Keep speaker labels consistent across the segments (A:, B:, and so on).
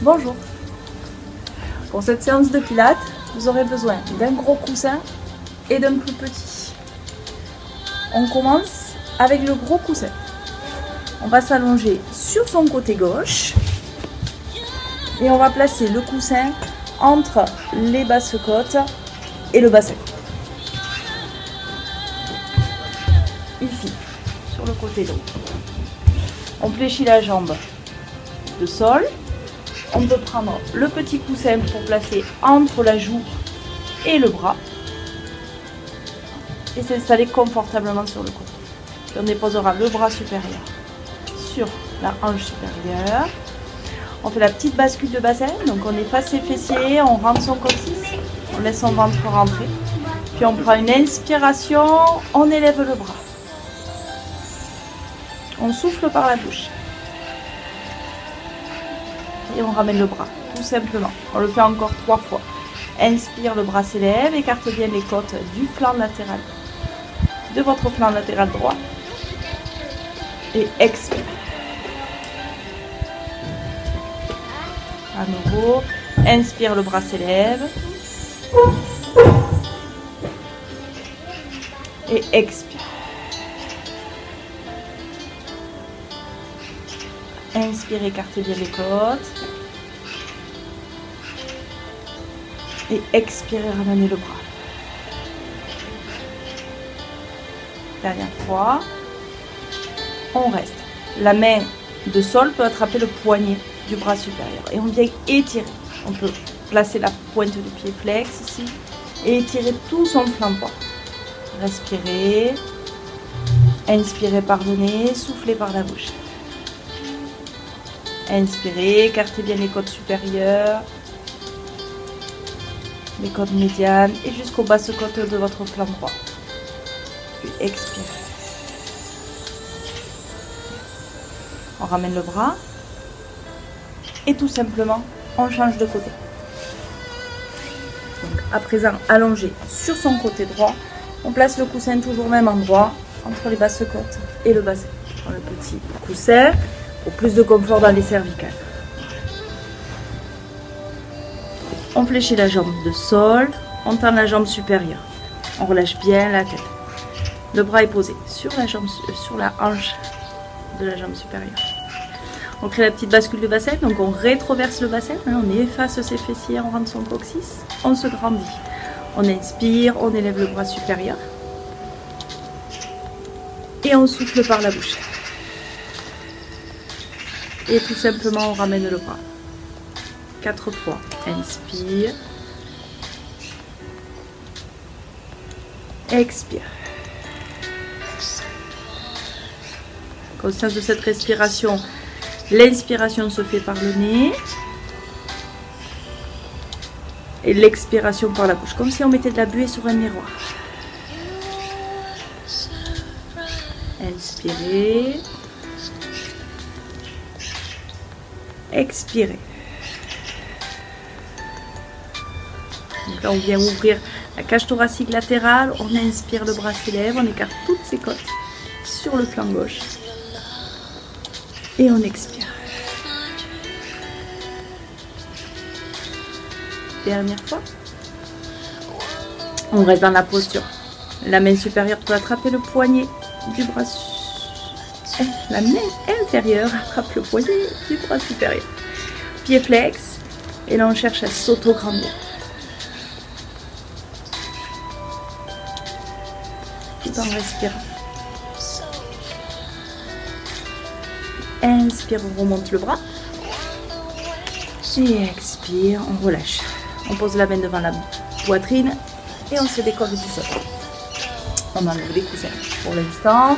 A: Bonjour. Pour cette séance de pilates, vous aurez besoin d'un gros coussin et d'un plus petit. On commence avec le gros coussin. On va s'allonger sur son côté gauche et on va placer le coussin entre les basses côtes et le bassin. Ici, sur le côté droit. On fléchit la jambe de sol. On peut prendre le petit coussin pour placer entre la joue et le bras et s'installer confortablement sur le côté. Puis on déposera le bras supérieur sur la hanche supérieure. On fait la petite bascule de bassin, donc on efface ses fessiers, on rentre son coccyx, on laisse son ventre rentrer. Puis on prend une inspiration, on élève le bras. On souffle par la bouche. Et on ramène le bras, tout simplement. On le fait encore 3 fois. Inspire, le bras s'élève, écarte bien les côtes du flanc latéral, de votre flanc latéral droit. Et expire. À nouveau, inspire, le bras s'élève. Et expire. Inspire, écartez bien les côtes. Et expirez, ramenez le bras. Dernière fois. On reste. La main de sol peut attraper le poignet du bras supérieur. Et on vient étirer. On peut placer la pointe du pied flex ici. Et étirer tout son flanc droit. Respirez. Inspirez par le nez. Soufflez par la bouche. Inspirez, écartez bien les côtes supérieures, les côtes médianes et jusqu'aux basses côtes de votre flanc droit. Puis expirez. On ramène le bras et tout simplement on change de côté. Donc, à présent allongé sur son côté droit, on place le coussin toujours au même endroit entre les basses côtes et le bassin. On prend le petit coussin. Pour plus de confort dans les cervicales. On fléchit la jambe de sol, on tend la jambe supérieure. On relâche bien la tête. Le bras est posé sur la hanche de la jambe supérieure. On crée la petite bascule de bassin, donc on rétroverse le bassin, on efface ses fessiers, on rentre son coccyx, on se grandit. On inspire, on élève le bras supérieur. Et on souffle par la bouche. Et tout simplement, on ramène le bras. 4 fois. Inspire. Expire. Conscience de cette respiration. L'inspiration se fait par le nez. Et l'expiration par la bouche. Comme si on mettait de la buée sur un miroir. Inspirez. Expirez. Donc là, on vient ouvrir la cage thoracique latérale. On inspire, le bras s'élève. On écarte toutes ses côtes sur le flanc gauche. Et on expire. Dernière fois. On reste dans la posture. La main supérieure peut attraper le poignet du bras supérieur. La main inférieure attrape le poignet du bras supérieur. Pied flex. Et là, on cherche à s'auto-grandir. Tout en respirant. Inspire, on remonte le bras. Et expire, on relâche. On pose la main devant la poitrine. Et on se décolle du sol. On enlève les coussins. Pour l'instant,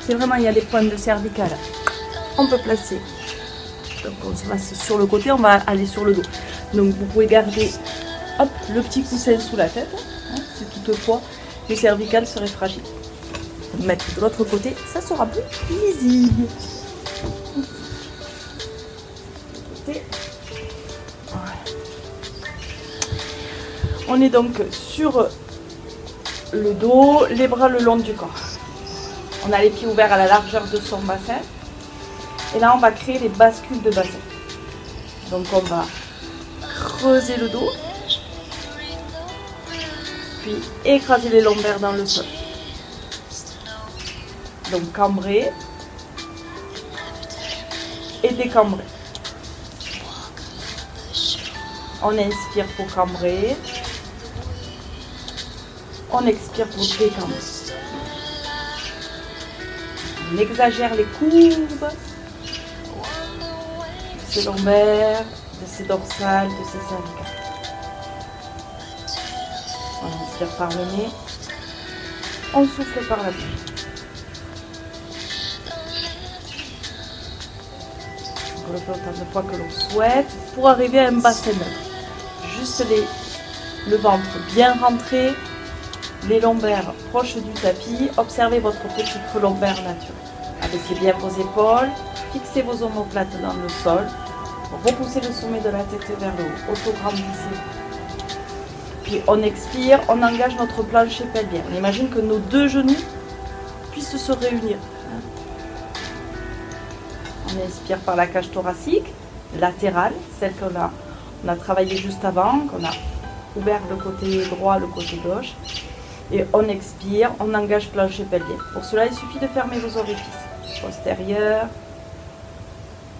A: si vraiment il y a des pointes de cervicales, on peut placer. Donc on se passe sur le côté, on va aller sur le dos. Donc vous pouvez garder hop, le petit coussin sous la tête, hein, si toutefois les cervicales seraient fragiles. Donc, mettre de l'autre côté, ça sera plus lisible. Voilà. On est donc sur le dos, les bras le long du corps. On a les pieds ouverts à la largeur de son bassin. Et là, on va créer les bascules de bassin. Donc on va creuser le dos, puis écraser les lombaires dans le sol. Donc cambrer et décambrer. On inspire pour cambrer, on expire pour décambrer. On exagère les courbes de ses lombaires, de ses dorsales, de ses cervicales. On inspire par le nez, on souffle par la bouche. On le fait autant de fois que l'on souhaite pour arriver à un bassin neutre. Juste le ventre bien rentré, les lombaires proches du tapis. Observez votre petite lombaire naturelle. Abaissez bien vos épaules, fixez vos omoplates dans le sol, repoussez le sommet de la tête vers le haut, auto-grandissez. Puis on expire, on engage notre plancher pelvien. On imagine que nos deux genoux puissent se réunir. On inspire par la cage thoracique, latérale, celle qu'on a travaillé juste avant, qu'on a ouvert le côté droit, le côté gauche. Et on expire, on engage plancher pelvien. Pour cela, il suffit de fermer vos orifices. Postérieur,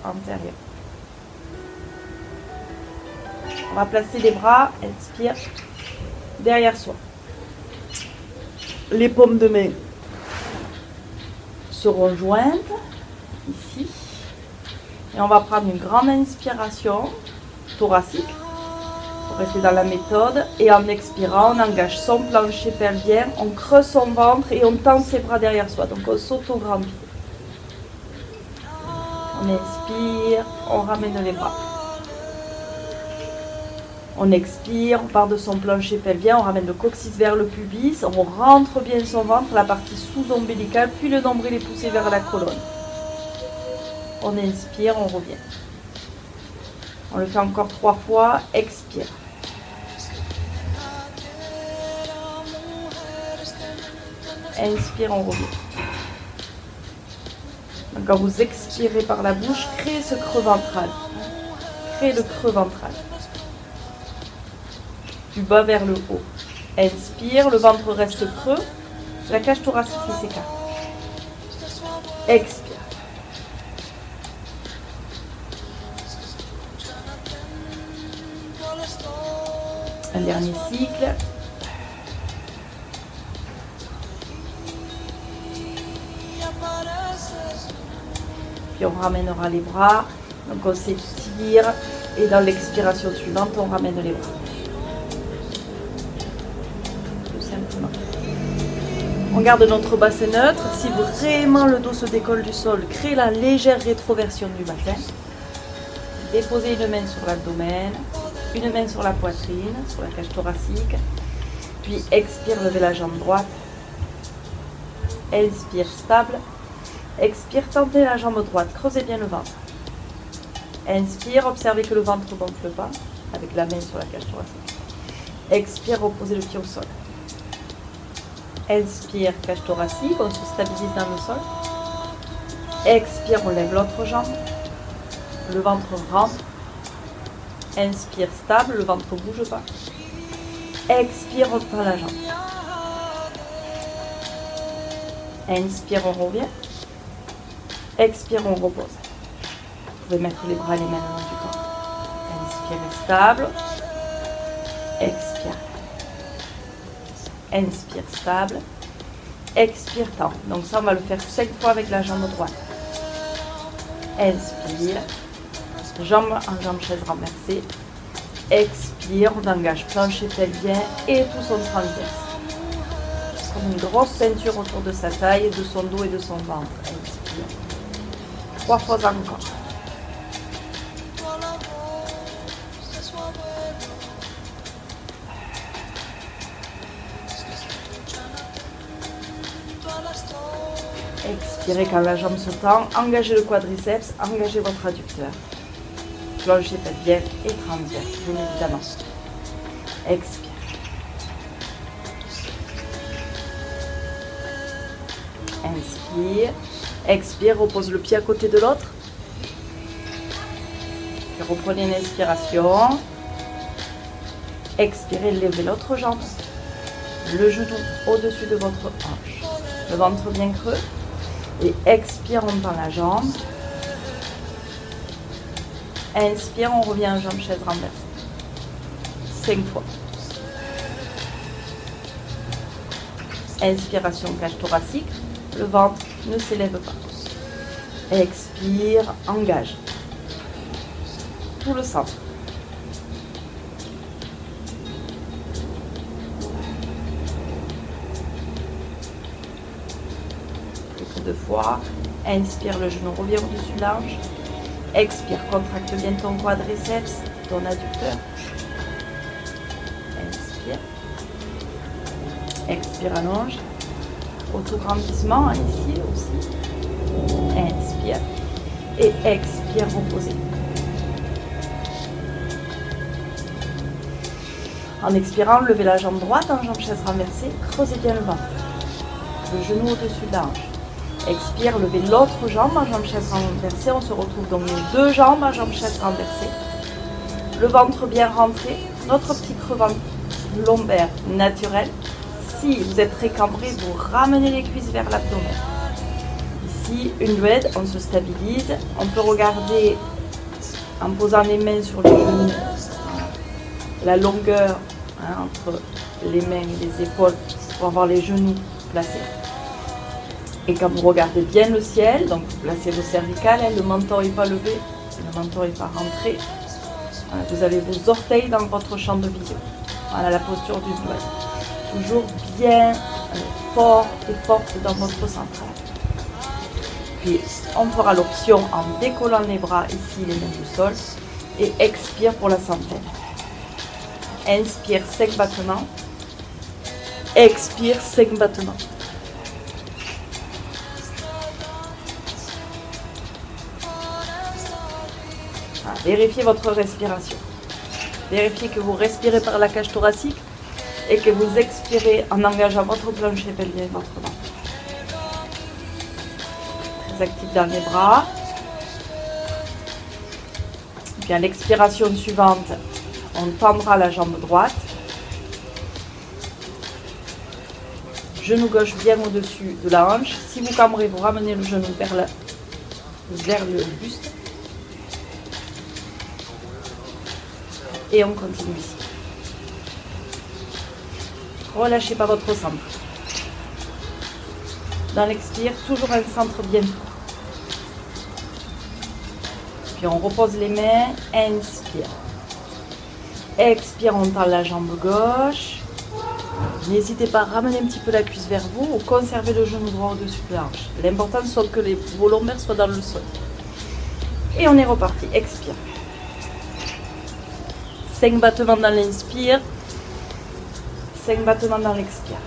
A: antérieur. On va placer les bras, inspire, derrière soi. Les paumes de main seront jointes, ici. Et on va prendre une grande inspiration thoracique. Pour rester dans la méthode. Et en expirant, on engage son plancher pelvien, on creuse son ventre et on tend ses bras derrière soi. Donc on s'auto-grandit. On inspire, on ramène les bras. On expire, on part de son plancher pelvien, on ramène le coccyx vers le pubis, on rentre bien son ventre, la partie sous-ombilicale, puis le nombril est poussé vers la colonne. On inspire, on revient. On le fait encore 3 fois, expire. Inspire, on revient. Donc quand vous expirez par la bouche, créez ce creux ventral. Créez le creux ventral. Du bas vers le haut. Inspire, le ventre reste creux. La cage thoracique qui s'écarte. Expire. Un dernier cycle. Puis on ramènera les bras. Donc on s'étire. Et dans l'expiration suivante, on ramène les bras. Tout simplement. On garde notre bassin neutre. Si vraiment le dos se décolle du sol, créez la légère rétroversion du bassin. Déposez une main sur l'abdomen. Une main sur la poitrine, sur la cage thoracique. Puis expire, levez la jambe droite. Inspire, stable. Expire, tendez la jambe droite. Creusez bien le ventre. Inspire, observez que le ventre ne gonfle pas. Avec la main sur la cage thoracique. Expire, reposez le pied au sol. Inspire, cage thoracique. On se stabilise dans le sol. Expire, on lève l'autre jambe. Le ventre rentre. Inspire, stable, le ventre ne bouge pas. Expire, on tend la jambe. Inspire, on revient. Expire, on repose. Vous pouvez mettre les bras et les mains le long du corps. Inspire, stable. Expire. Inspire, stable. Expire, tend. Donc ça, on va le faire 5 fois avec la jambe droite. Inspire. Jambe en jambe chaise renversée. Expire, on engage plancher pelvien et tout son transverse. Comme une grosse ceinture autour de sa taille, de son dos et de son ventre. Inspire. 3 fois encore. Expirez quand la jambe se tend. Engagez le quadriceps, engagez votre adducteur. Plancher pelvien et transverse, bien évidemment. Expire. Inspire. Expire, repose le pied à côté de l'autre. Puis reprenez une inspiration. Expirez, levez l'autre jambe. Le genou au-dessus de votre hanche. Le ventre bien creux. Et expire, on tend la jambe. Inspire, on revient en jambe chaise renversée. 5 fois. Inspiration, cage thoracique. Le ventre ne s'élève pas. Expire, engage. Tout le centre. Plus que 2 fois. Inspire, le genou revient au-dessus de l'ange. Expire, contracte bien ton quadriceps, ton adducteur. Inspire. Expire, allonge. Autograndissement, ici aussi. Inspire. Et expire, reposez. En expirant, levez la jambe droite en jambe chaise renversée. Creusez bien le ventre. Le genou au-dessus de la hanche. Expire, levez l'autre jambe en jambe chaise renversée. On se retrouve donc les 2 jambes en jambe chaise renversée. Le ventre bien rentré. Notre petit creux lombaire naturel. Si vous êtes très cambré, vous ramenez les cuisses vers l'abdomen. Ici, une duède, on se stabilise. On peut regarder en posant les mains sur les genoux la longueur entre les mains et les épaules pour avoir les genoux placés. Et quand vous regardez bien le ciel, donc vous placez vos cervicales, le menton n'est pas levé, le menton n'est pas rentré. Voilà, vous avez vos orteils dans votre champ de vision. Voilà la posture du duède. Toujours bien fort et forte dans votre centrale. Puis on fera l'option en décollant les bras ici, les mains du sol. Et expire pour la centaine. Inspire 5 battements. Expire 5 battements. Voilà, vérifiez votre respiration. Vérifiez que vous respirez par la cage thoracique et que vous expirez en engageant votre plancher pelvien et votre ventre. Très actif dans les bras. Puis à l'expiration suivante, on tendra la jambe droite. Genou gauche bien au-dessus de la hanche. Si vous cambrez, vous ramenez le genou vers le buste. Et on continue ici. Relâchez pas votre centre. Dans l'expire, toujours un centre bien fort. Puis on repose les mains, inspire. Expire, on tend la jambe gauche. N'hésitez pas à ramener un petit peu la cuisse vers vous ou conserver le genou droit au-dessus de la hanche. L'important c'est que vos lombaires soient dans le sol. Et on est reparti, expire. 5 battements dans l'inspire, 5 battements dans l'expire.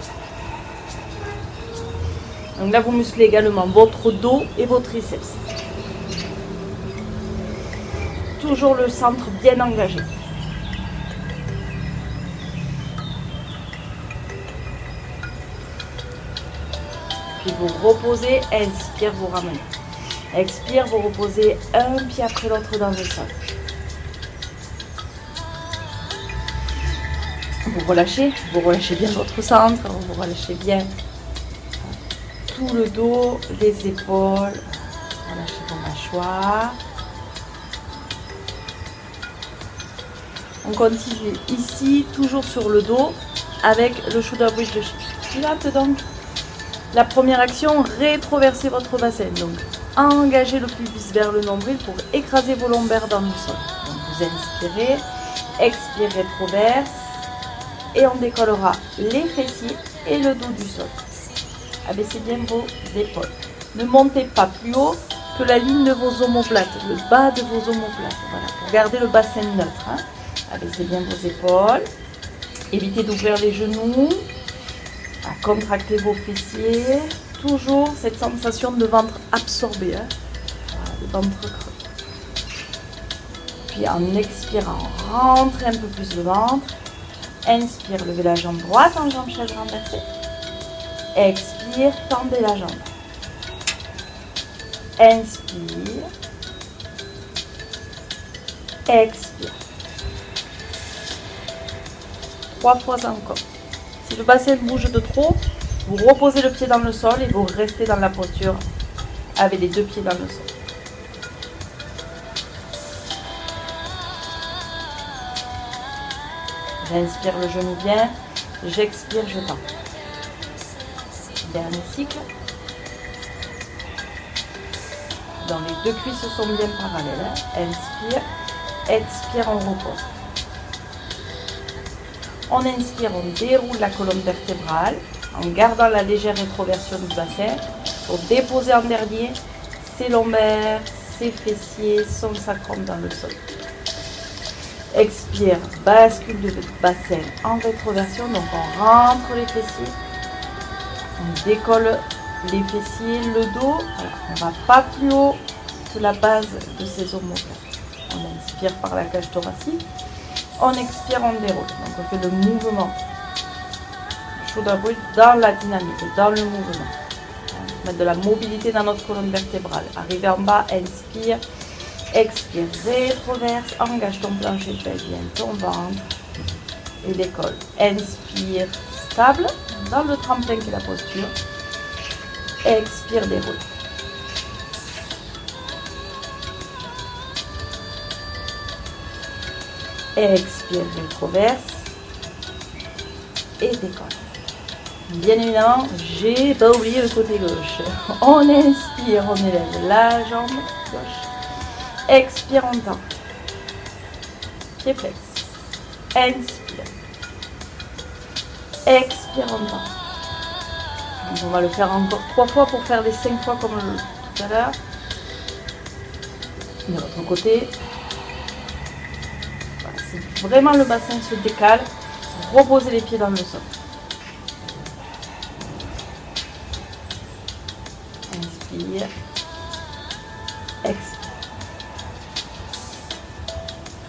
A: Donc là vous musclez également votre dos et vos triceps. Toujours le centre bien engagé. Puis vous reposez, inspire, vous ramenez. Expire, vous reposez un pied après l'autre dans le sol. Vous relâchez bien votre centre, vous relâchez bien tout le dos, les épaules, relâchez vos mâchoires. On continue ici, toujours sur le dos, avec le shoulder bridge de Pilates. Donc, la première action, rétroversez votre bassin. Donc, engagez le pubis vers le nombril pour écraser vos lombaires dans le sol. Donc, vous inspirez, expirez, rétroverse, et on décollera les fessiers et le dos du sol. Abaissez bien vos épaules. Ne montez pas plus haut que la ligne de vos omoplates, le bas de vos omoplates. Voilà, pour garder le bassin neutre. Abaissez bien vos épaules. Évitez d'ouvrir les genoux. Contractez vos fessiers. Toujours cette sensation de ventre absorbé. Voilà, le ventre creux. Puis en expirant, rentrez un peu plus le ventre. Inspire, levez la jambe droite en jambe chaise renversée. Expire, tendez la jambe. Inspire. Expire. 3 fois encore. Si le bassin bouge de trop, vous reposez le pied dans le sol et vous restez dans la posture avec les 2 pieds dans le sol. J'inspire, le genou vient. J'expire, je tends. Dernier cycle. Donc les 2 cuisses sont bien parallèles. Inspire, expire, on repose. On inspire, on déroule la colonne vertébrale en gardant la légère rétroversion du bassin pour déposer en dernier ses lombaires, ses fessiers, son sacrum dans le sol. Expire, bascule le bassin en rétroversion, donc on rentre les fessiers, on décolle les fessiers, le dos, voilà. On ne va pas plus haut que la base de ces omoplates. On inspire par la cage thoracique, on expire, on déroule. Donc on fait le mouvement shoulder bridge dans la dynamique, dans le mouvement. Mettre de la mobilité dans notre colonne vertébrale. Arriver en bas, inspire, expire, rétroverse, engage ton plancher pelvien, ton ventre et décolle. Inspire, stable, dans le tremplin qui est la posture. Expire, déroule. Expire, rétroverse et décolle. Bien évidemment, j'ai pas oublié le côté gauche. On inspire, on élève la jambe gauche. Expire, on tend. Pied flex. Inspire. Expire, on tend. Donc on va le faire encore 3 fois pour faire les 5 fois comme tout à l'heure. De l'autre côté. Voilà, si vraiment le bassin se décale, reposez les pieds dans le sol. Inspire. Expire.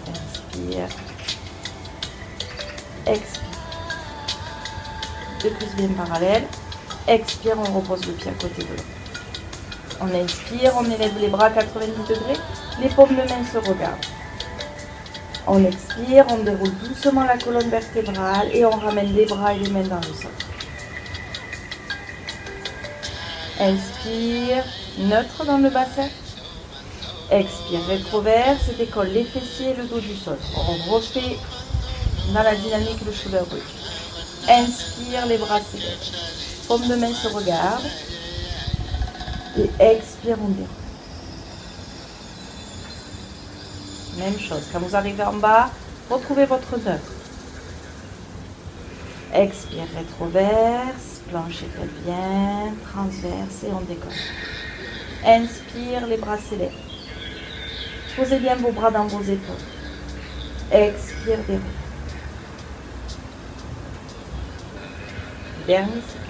A: Inspire. Expire. 2 cuisses bien parallèles. Expire, on repose le pied à côté de l'autre. On inspire, on élève les bras à 90 degrés. Les paumes de main se regardent. On expire, on déroule doucement la colonne vertébrale et on ramène les bras et les mains dans le sol. Inspire, neutre dans le bassin. Expire, rétroverse et décolle les fessiers et le dos du sol. On refait dans la dynamique le shoulder bridge. Inspire, les bras s'élèvent. Paume de main se regarde. Et expire, on déroule. Même chose. Quand vous arrivez en bas, retrouvez votre neutre. Expire, rétroverse, plancher pelvien, transverse et on décolle. Inspire, les bras s'élèvent. Posez bien vos bras dans vos épaules. Expire, déroule. Dernier cycle.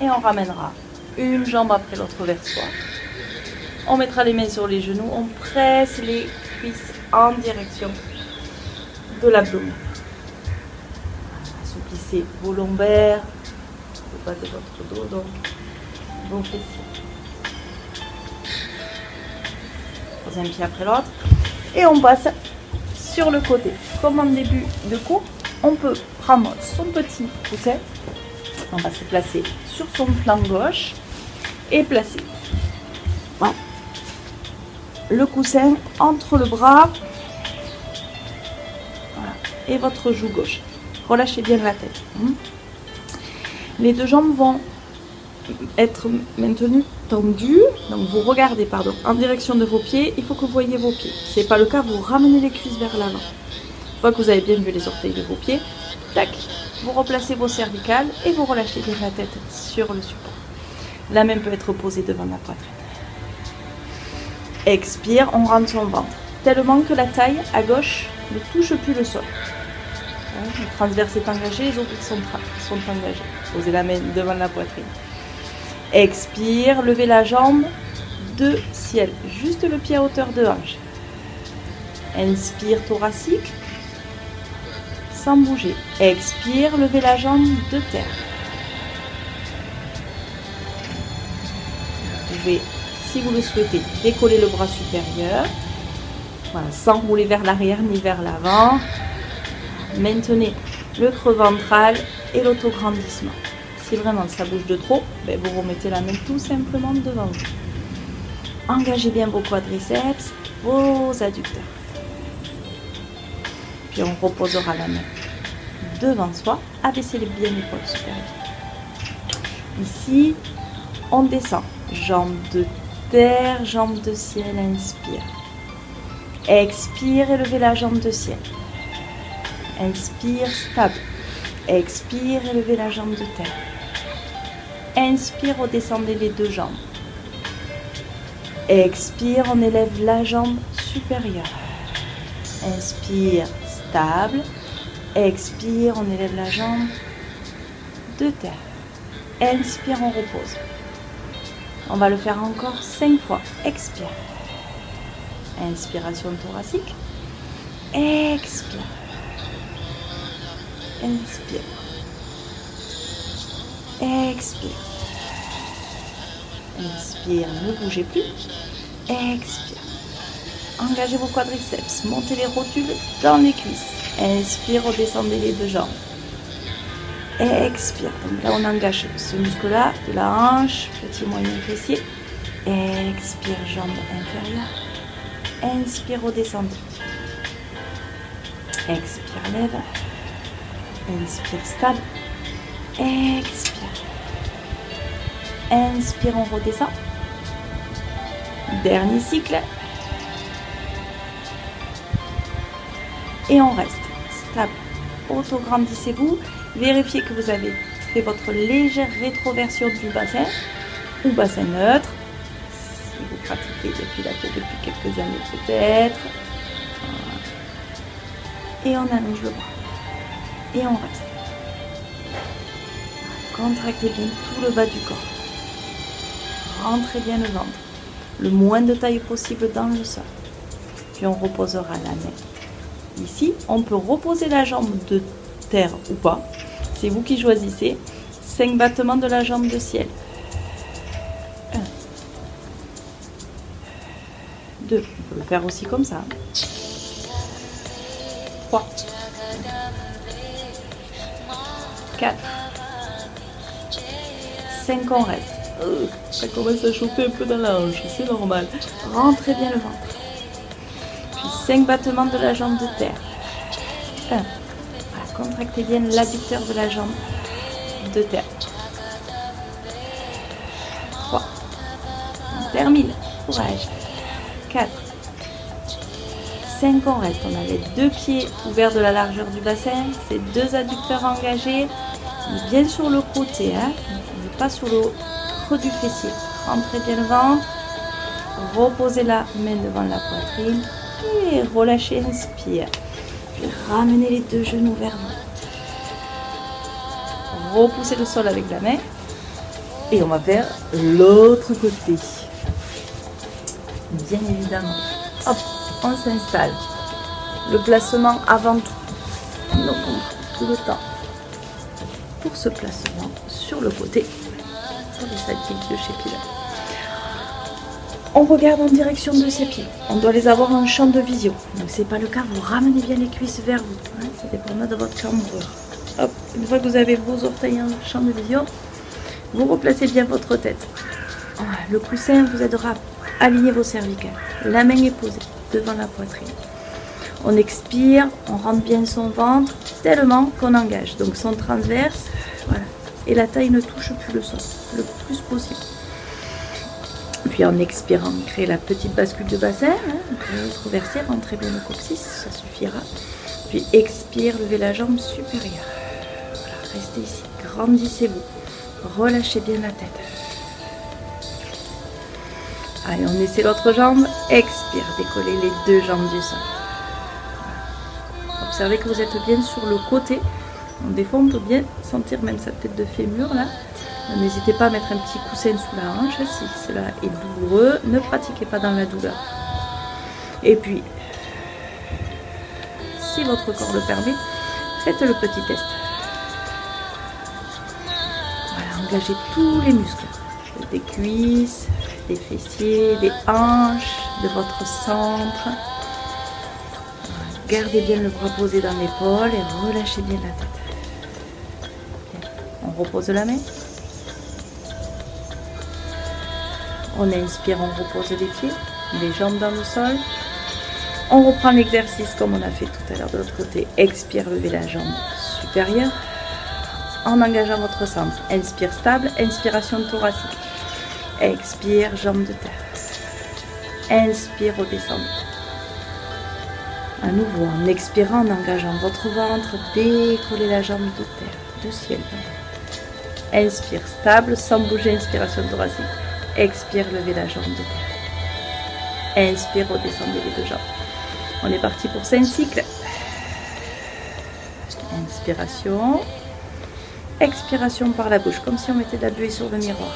A: Et on ramènera une jambe après l'autre vers soi. On mettra les mains sur les genoux, on presse les cuisses en direction de l'abdomen. Assouplissez vos lombaires, le bas de votre dos, donc vos fessiers. Posez un pied après l'autre et on passe sur le côté. Comme en début de cours, on peut prendre son petit coussin. On va se placer sur son flanc gauche et placer voilà, le coussin entre le bras voilà, et votre joue gauche. Relâchez bien la tête. Les 2 jambes vont être maintenues tendues. Donc vous regardez en direction de vos pieds. Il faut que vous voyez vos pieds. Si ce n'est pas le cas, vous ramenez les cuisses vers l'avant. Une fois que vous avez bien vu les orteils de vos pieds, tac. Vous replacez vos cervicales et vous relâchez bien la tête sur le support. La main peut être posée devant la poitrine. Expire, on rentre son ventre. Tellement que la taille à gauche ne touche plus le sol. Le transverse est engagé, les obliques sont engagés. Posez la main devant la poitrine. Expire, levez la jambe de ciel. Juste le pied à hauteur de hanche. Inspire thoracique, sans bouger. Expire, levez la jambe de terre. Vous pouvez, si vous le souhaitez, décoller le bras supérieur. Voilà, sans rouler vers l'arrière ni vers l'avant. Maintenez le creux ventral et l'autograndissement. Si vraiment ça bouge de trop, ben vous remettez la main tout simplement devant vous. Engagez bien vos quadriceps, vos adducteurs. Puis on reposera la main devant soi, abaissez bien l'épaule supérieure. Ici, on descend. Jambe de terre, jambe de ciel, inspire. Expire et levez la jambe de ciel. Inspire, stable. Expire et levez la jambe de terre. Inspire, redescendez les deux jambes. Expire, on élève la jambe supérieure. Inspire, stable. Expire, on élève la jambe de terre. Inspire, on repose. On va le faire encore 5 fois. Expire. Inspiration thoracique. Expire. Inspire. Expire. Inspire, ne bougez plus. Expire. Engagez vos quadriceps. Montez les rotules dans les cuisses. Inspire, redescendez les deux jambes. Expire. Donc là, on engage ce muscle-là de la hanche, petit moyen fessier. Expire, jambe inférieure. Inspire, redescendez. Expire, lève. Inspire, stable. Expire. Inspire, on redescend. Dernier cycle. Et on reste stable. Autograndissez-vous. Vérifiez que vous avez fait votre légère rétroversion du bassin ou bassin neutre. Si vous pratiquez depuis la tête depuis quelques années peut-être. Et on allonge le bras. Et on reste. Contractez bien tout le bas du corps. Rentrez bien le ventre. Le moins de taille possible dans le sol. Puis on reposera la main. Ici, on peut reposer la jambe de terre ou pas. C'est vous qui choisissez. 5 battements de la jambe de ciel. 1. 2. On peut le faire aussi comme ça. 3. 4. 5, on reste. Ça commence à chauffer un peu dans la hanche, c'est normal. Rentrez bien le ventre. Puis 5 battements de la jambe de terre. 1. Voilà, contractez bien l'adducteur de la jambe de terre. 3. On termine. Courage. 4. 5, on reste. On a les 2 pieds ouverts de la largeur du bassin. Ces 2 adducteurs engagés. Bien sur le côté, hein. Pas sur le creux du fessier. Rentrez bien le ventre. Reposez la main devant la poitrine. Et relâchez, inspire. Puis ramenez les 2 genoux vers vous. Repoussez le sol avec la main. Et on va faire l'autre côté. Bien évidemment. Hop, on s'installe. Le placement avant tout. Donc on prend tout le temps pour ce placement sur le côté. Sur les sidekicks de chez Pilates. On regarde en direction de ses pieds. On doit les avoir en champ de vision. Donc c'est pas le cas, vous ramenez bien les cuisses vers vous. Hein, ça dépendra de votre cambrure. Hop, une fois que vous avez vos orteils en champ de vision, vous replacez bien votre tête. Le coussin vous aidera à aligner vos cervicales. La main est posée devant la poitrine. On expire, on rentre bien son ventre tellement qu'on engage. Donc son transverse, voilà. Et la taille ne touche plus le sol, le plus possible. Puis en expirant, créez la petite bascule de bassin, hein, rétroversez, rentrez bien le coccyx, ça suffira. Puis expire, levez la jambe supérieure. Voilà, restez ici, grandissez-vous, relâchez bien la tête. Allez, on essaie l'autre jambe, expire, décollez les 2 jambes du sol. Voilà. Observez que vous êtes bien sur le côté. Des fois, on peut bien sentir même sa tête de fémur là. N'hésitez pas à mettre un petit coussin sous la hanche si cela est douloureux. Ne pratiquez pas dans la douleur. Et puis, si votre corps le permet, faites le petit test. Voilà, engagez tous les muscles, des cuisses, des fessiers, des hanches, de votre centre. Gardez bien le bras posé dans l'épaule et relâchez bien la tête. Bien. On repose la main. On inspire, on repose les pieds, les jambes dans le sol. On reprend l'exercice comme on a fait tout à l'heure de l'autre côté. Expire, levez la jambe supérieure en engageant votre centre. Inspire stable, inspiration thoracique. Expire, jambe de terre. Inspire, redescendez. À nouveau, en expirant, en engageant votre ventre, décollez la jambe de terre, de ciel. Inspire stable, sans bouger, inspiration thoracique. Expire, levez la jambe de terre. Inspire, redescendez les deux jambes. On est parti pour 5 cycles. Inspiration. Expiration par la bouche, comme si on mettait de la buée sur le miroir.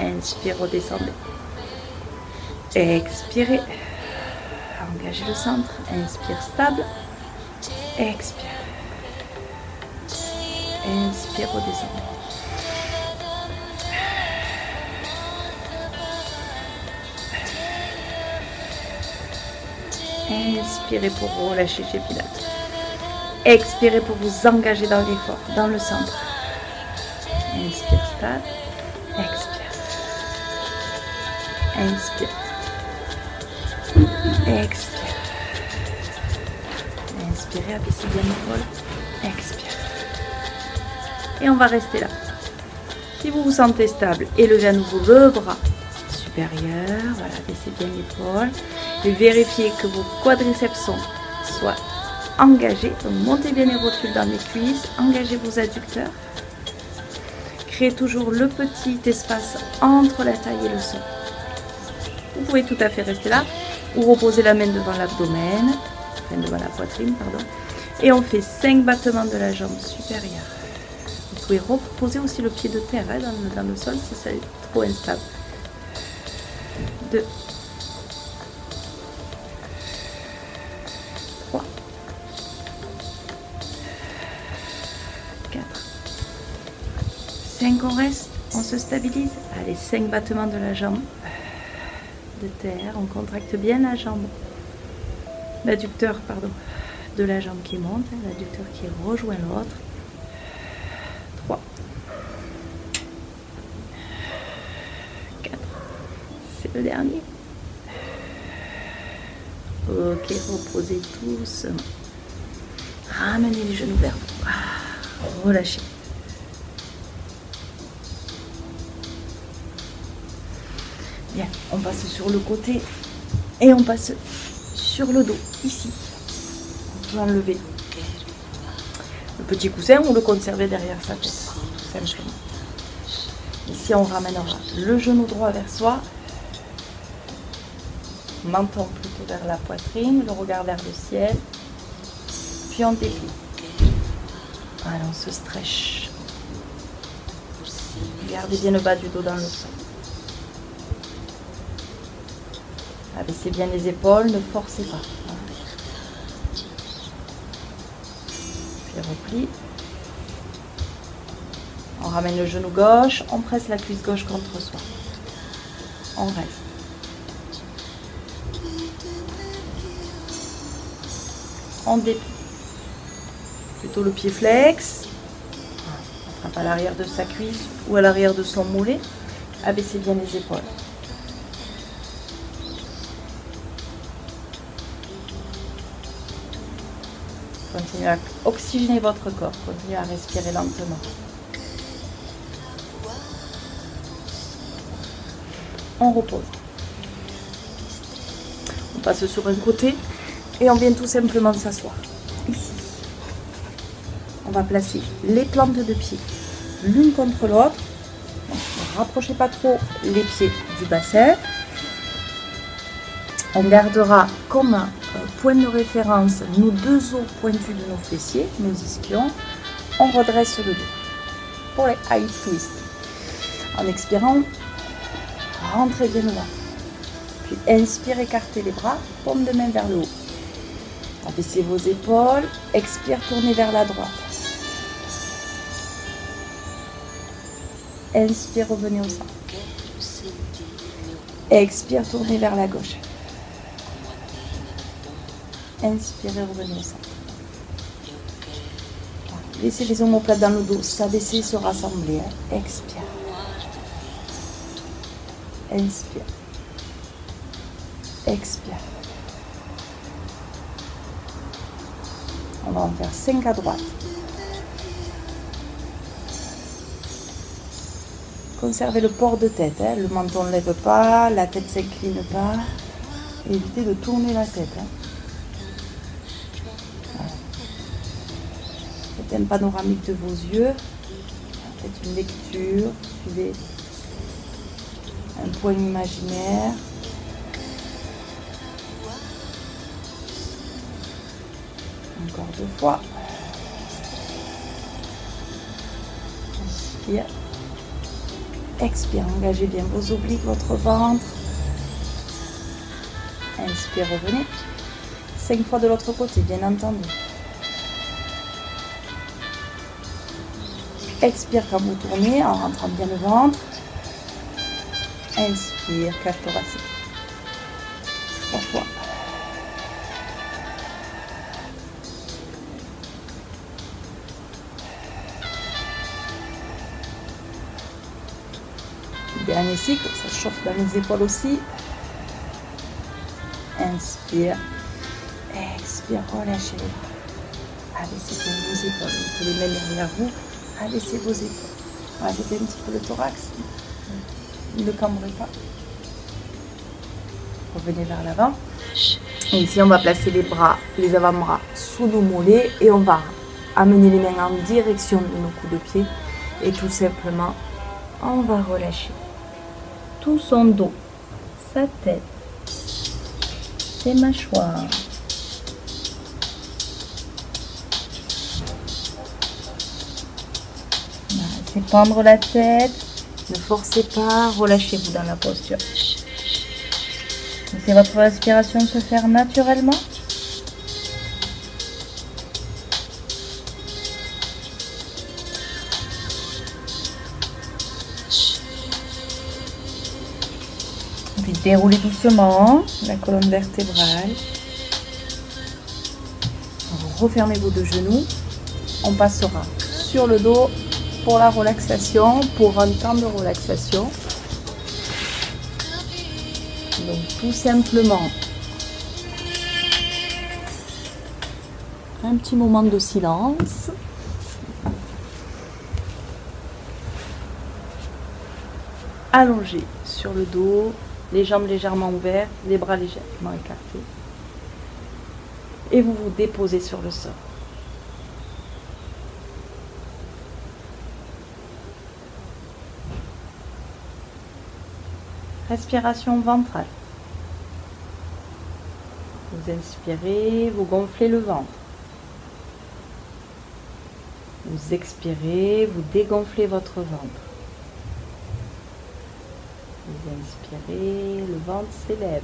A: Inspire, redescendez. Expirez. Engagez le centre. Inspire, stable. Expire. Inspire, redescendez. Inspirez pour relâcher chez Pilates. Expirez pour vous engager dans l'effort, dans le centre. Inspire, stable. Expire. Inspire. Expire. Inspirez, abaissez bien l'épaule. Expire. Et on va rester là. Si vous vous sentez stable, élevez à nouveau le bras supérieur. Voilà, abaissez bien l'épaule. Et vérifiez que vos quadriceps soient engagés. Donc montez bien les rotules dans les cuisses. Engagez vos adducteurs. Créez toujours le petit espace entre la taille et le sol. Vous pouvez tout à fait rester là. Ou reposer la main devant l'abdomen. Enfin devant la poitrine, pardon. Et on fait 5 battements de la jambe supérieure. Vous pouvez reposer aussi le pied de terre hein, dans le sol si c'est trop instable. 2. 3. 4. 5, on reste, on se stabilise. Allez, 5 battements de la jambe de terre. On contracte bien la jambe. L'adducteur, pardon, de la jambe qui monte. L'adducteur qui rejoint l'autre. 3. 4. C'est le dernier. Ok, reposez doucement. Ramenez les genoux vers vous. Relâchez. Bien, on passe sur le côté et on passe sur le dos, ici. On peut enlever le petit coussin ou le conserver derrière sa tête, tout simplement. Ici, on ramènera le genou droit vers soi, menton plutôt vers la poitrine, le regard vers le ciel, puis on déplie. Voilà, on se stretch. Gardez bien le bas du dos dans le sol. Abaissez bien les épaules, ne forcez pas. Puis repli. On ramène le genou gauche, on presse la cuisse gauche contre soi. On reste. On déplie. Plutôt le pied flex. On frappe à l'arrière de sa cuisse ou à l'arrière de son mollet. Abaissez bien les épaules. Continuez à oxygéner votre corps. Continuez à respirer lentement. On repose. On passe sur un côté et on vient tout simplement s'asseoir. Ici. On va placer les plantes de pied l'une contre l'autre. Ne rapprochez pas trop les pieds du bassin. On gardera comme point de référence nos deux os pointus de nos fessiers, nos ischions. On redresse le dos pour les high twists. En expirant, rentrez bien le ventre. Puis inspire, écartez les bras, paume de main vers le haut. Abaissez vos épaules. Expire, tournez vers la droite. Inspire, revenez au centre. Expire, tournez vers la gauche. Inspirez, revenez au centre. Laissez les omoplates dans le dos, s'abaisser, se rassembler. Expire. Inspire. Expire. On va en faire 5 à droite. Conservez le port de tête. Le menton ne lève pas, la tête ne s'incline pas. Évitez de tourner la tête. Faites un panoramique de vos yeux. Faites une lecture. Suivez un point imaginaire. Encore 2 fois. Inspire. Expire. Engagez bien vos obliques, votre ventre. Inspire, revenez. 5 fois de l'autre côté, bien entendu. Expire quand vous tournez en rentrant bien le ventre. Inspire, cage thoracique. 3 fois. Dernier cycle, ça chauffe dans les épaules aussi. Inspire. Expire, relâchez les bras. Abaissez bien vos épaules. Mettez les mains derrière vous. Abaissez vos épaules. Rajoutez un petit peu le thorax. Ne le cambrez pas. Revenez vers l'avant. Et ici, on va placer les bras, les avant-bras sous nos mollets. Et on va amener les mains en direction de nos coups de pied. Et tout simplement, on va relâcher tout son dos, sa tête, ses mâchoires. Pendre la tête, ne forcez pas, relâchez-vous dans la posture. Laissez votre respiration se faire naturellement. Puis déroulez doucement la colonne vertébrale. Vous refermez vos 2 genoux. On passera sur le dos pour la relaxation, pour un temps de relaxation. Donc tout simplement, un petit moment de silence. Allongé sur le dos, les jambes légèrement ouvertes, les bras légèrement écartés. Et vous vous déposez sur le sol. Respiration ventrale. Vous inspirez, vous gonflez le ventre. Vous expirez, vous dégonflez votre ventre. Vous inspirez, le ventre s'élève.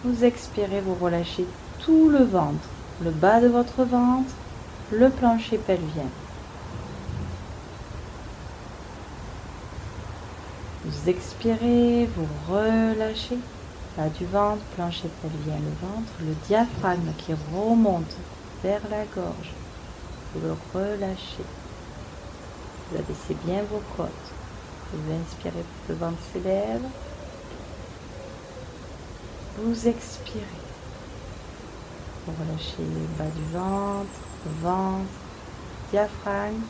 A: Vous expirez, vous relâchez tout le ventre, le bas de votre ventre, le plancher pelvien. Vous expirez, vous relâchez, bas du ventre, plancher pelvien, le ventre, le diaphragme qui remonte vers la gorge. Vous le relâchez. Vous abaissez bien vos côtes. Vous inspirez, le ventre s'élève. Vous expirez. Vous relâchez le bas du ventre, diaphragme.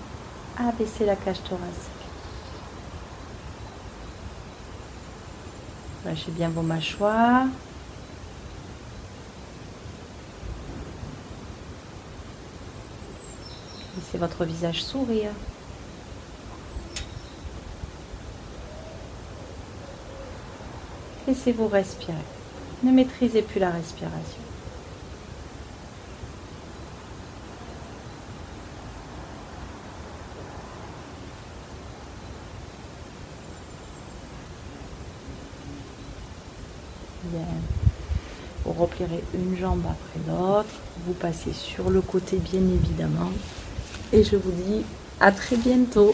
A: Abaissez la cage thoracique. Lâchez bien vos mâchoires. Laissez votre visage sourire. Laissez-vous respirer. Ne maîtrisez plus la respiration. Bien. Vous replierez une jambe après l'autre. Vous passez sur le côté bien évidemment. Et je vous dis à très bientôt.